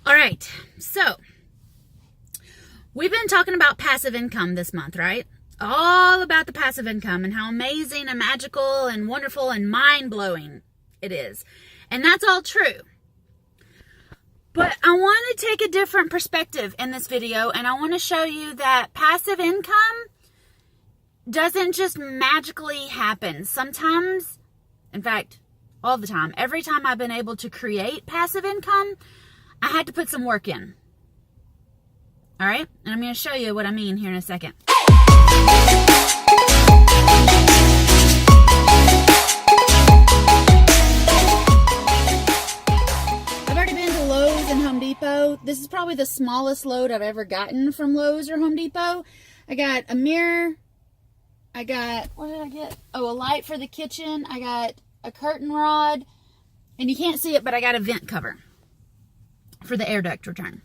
All right, so we've been talking about passive income this month, right? All about the passive income and how amazing and magical and wonderful and mind-blowing it is. And that's all true. But I want to take a different perspective in this video, and I want to show you that passive income doesn't just magically happen. Sometimes, in fact, all the time, every time I've been able to create passive income, I had to put some work in. All right? And I'm going to show you what I mean here in a second. I've already been to Lowe's and Home Depot. This is probably the smallest load I've ever gotten from Lowe's or Home Depot. I got a mirror. I got, what did I get? Oh, a light for the kitchen. I got a curtain rod. And you can't see it, but I got a vent cover for the air duct return.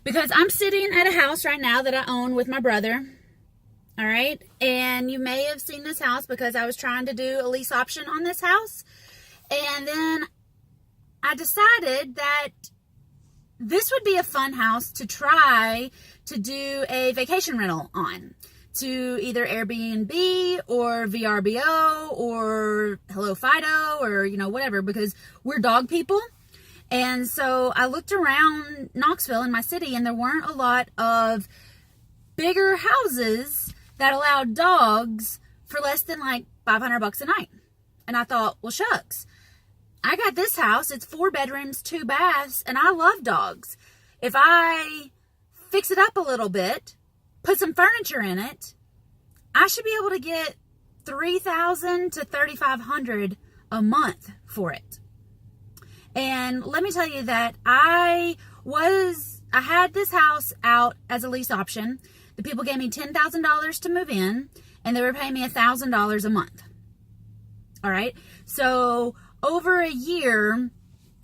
Because I'm sitting at a house right now that I own with my brother. All right. And you may have seen this house because I was trying to do a lease option on this house. And then I decided that this would be a fun house to try to do a vacation rental on. To either Airbnb or VRBO or Hello Fido or, whatever, because we're dog people. And so I looked around Knoxville in my city, and there weren't a lot of bigger houses that allowed dogs for less than like $500 a night. And I thought, well, shucks, I got this house. It's 4 bedrooms, 2 baths, and I love dogs. If I fix it up a little bit, put some furniture in it, I should be able to get $3,000 to $3,500 a month for it. And let me tell you that I had this house out as a lease option. The people gave me $10,000 to move in, and they were paying me $1,000 a month. All right. So over a year,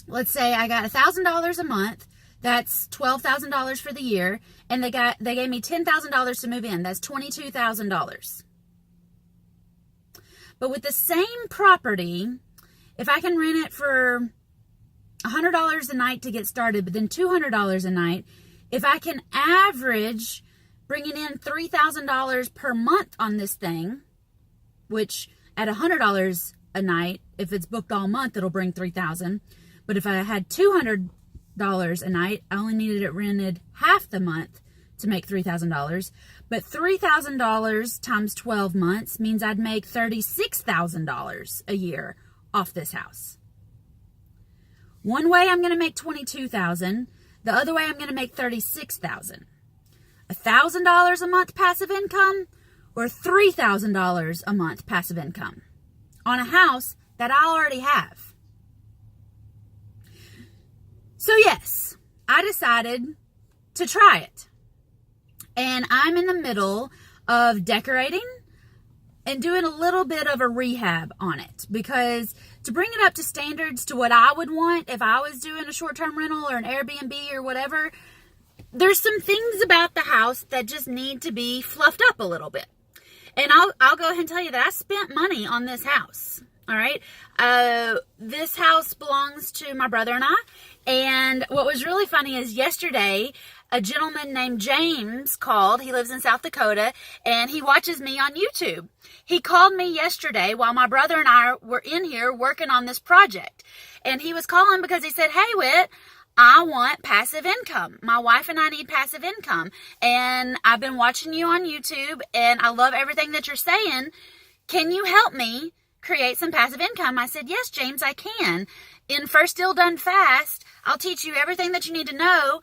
let's say I got $1,000 a month. That's $12,000 for the year. And they gave me $10,000 to move in. That's $22,000. But with the same property, if I can rent it for $100 a night to get started, but then $200 a night, if I can average bringing in $3,000 per month on this thing, which at $100 a night, if it's booked all month, it'll bring $3,000. But if I had $200 a night, I only needed it rented half the month to make $3,000. But $3,000 times 12 months means I'd make $36,000 a year off this house. One way I'm going to make $22,000. The other way I'm going to make $36,000. $1,000 a month passive income or $3,000 a month passive income on a house that I already have. So yes, I decided to try it. And I'm in the middle of decorating and doing a little bit of a rehab on it, because to bring it up to standards to what I would want if I was doing a short-term rental or an Airbnb or whatever, there's some things about the house that just need to be fluffed up a little bit. And I'll go ahead and tell you that I spent money on this house. All right. This house belongs to my brother and I. And what was really funny is yesterday, a gentleman named James called. He lives in South Dakota, and he watches me on YouTube. He called me yesterday while my brother and I were in here working on this project. And he was calling because he said, "Hey, Whit, I want passive income. My wife and I need passive income. And I've been watching you on YouTube, and I love everything that you're saying. Can you help me create some passive income?" I said, "Yes, James, I can. In First Deal Done Fast, I'll teach you everything that you need to know,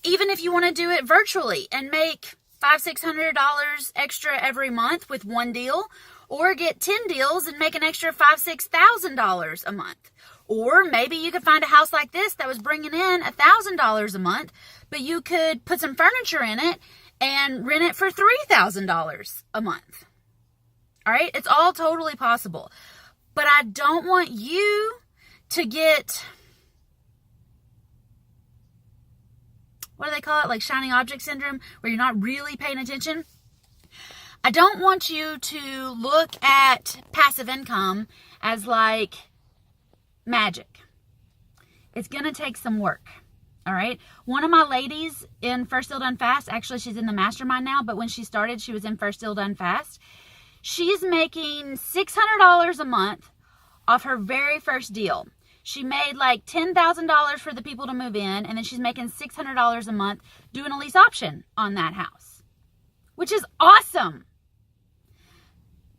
even if you want to do it virtually and make $500-$600 extra every month with one deal, or get 10 deals and make an extra $5,000-$6,000 a month. Or maybe you could find a house like this that was bringing in $1,000 a month, but you could put some furniture in it and rent it for $3,000 a month." All right? It's all totally possible. But I don't want you to get, what do they call it? Like shiny object syndrome, where you're not really paying attention. I don't want you to look at passive income as like magic. It's going to take some work. All right. One of my ladies in First Deal Done Fast, actually she's in the mastermind now, but when she started, she was in First Deal Done Fast. She's making $600 a month off her very first deal. She made like $10,000 for the people to move in, and then she's making $600 a month doing a lease option on that house, which is awesome.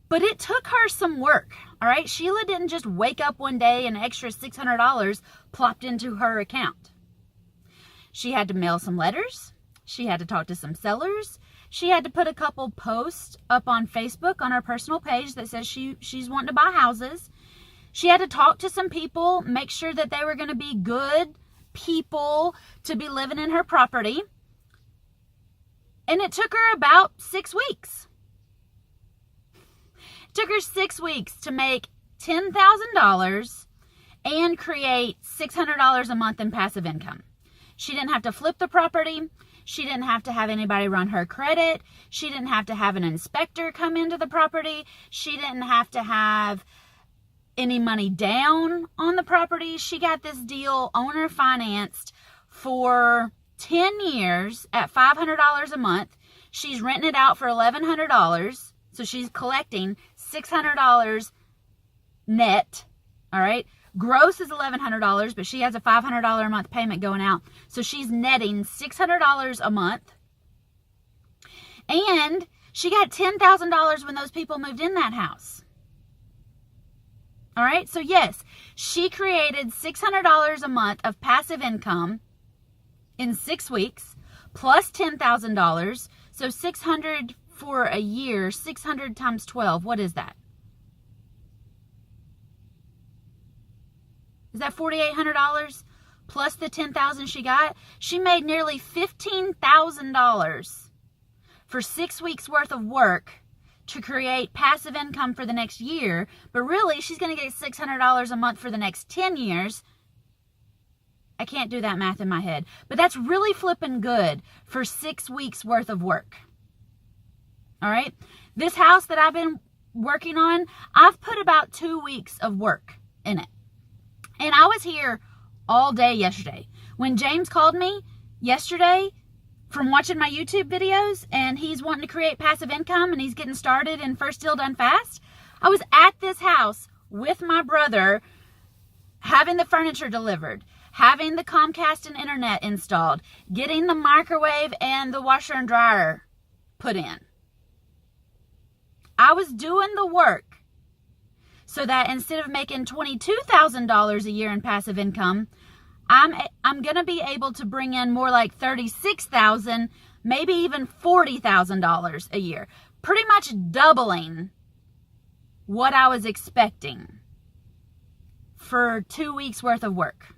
But it took her some work, all right? Sheila didn't just wake up one day and an extra $600 plopped into her account. She had to mail some letters. She had to talk to some sellers. She had to put a couple posts up on Facebook on her personal page that says she's wanting to buy houses. She had to talk to some people, make sure that they were going to be good people to be living in her property. And it took her about 6 weeks. It took her 6 weeks to make $10,000 and create $600 a month in passive income. She didn't have to flip the property. She didn't have to have anybody run her credit. She didn't have to have an inspector come into the property. She didn't have to have any money down on the property. She got this deal owner financed for 10 years at $500 a month. She's renting it out for $1,100. So she's collecting $600 net. All right. Gross is $1,100, but she has a $500 a month payment going out. So she's netting $600 a month. And she got $10,000 when those people moved in that house. All right. So yes, she created $600 a month of passive income in 6 weeks plus $10,000. So 600 for a year, 600 times 12. What is that? Is that $4,800 plus the $10,000 she got? She made nearly $15,000 for 6 weeks worth of work to create passive income for the next year. But really, she's going to get $600 a month for the next 10 years. I can't do that math in my head. But that's really flipping good for 6 weeks worth of work. All right? This house that I've been working on, I've put about 2 weeks of work in it. And I was here all day yesterday. When James called me yesterday from watching my YouTube videos and he's wanting to create passive income and he's getting started in First Deal Done Fast, I was at this house with my brother having the furniture delivered, having the Comcast and internet installed, getting the microwave and the washer and dryer put in. I was doing the work. So that instead of making $22,000 a year in passive income, I'm going to be able to bring in more like $36,000, maybe even $40,000 a year. Pretty much doubling what I was expecting for 2 weeks worth of work.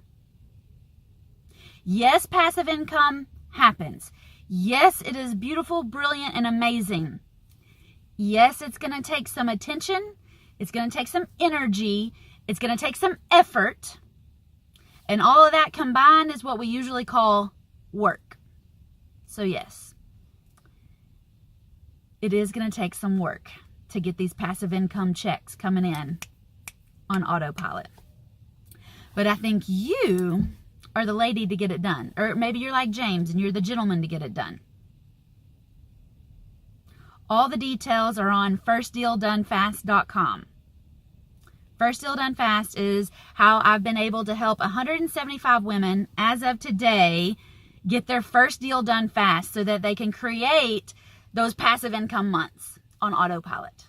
Yes, passive income happens. Yes, it is beautiful, brilliant, and amazing. Yes, it's going to take some attention. It's going to take some energy. It's going to take some effort. And all of that combined is what we usually call work. So yes, it is going to take some work to get these passive income checks coming in on autopilot. But I think you are the lady to get it done. Or maybe you're like James and you're the gentleman to get it done. All the details are on firstdealdonefast.com. First Deal Done Fast is how I've been able to help 175 women as of today get their first deal done fast so that they can create those passive income months on autopilot.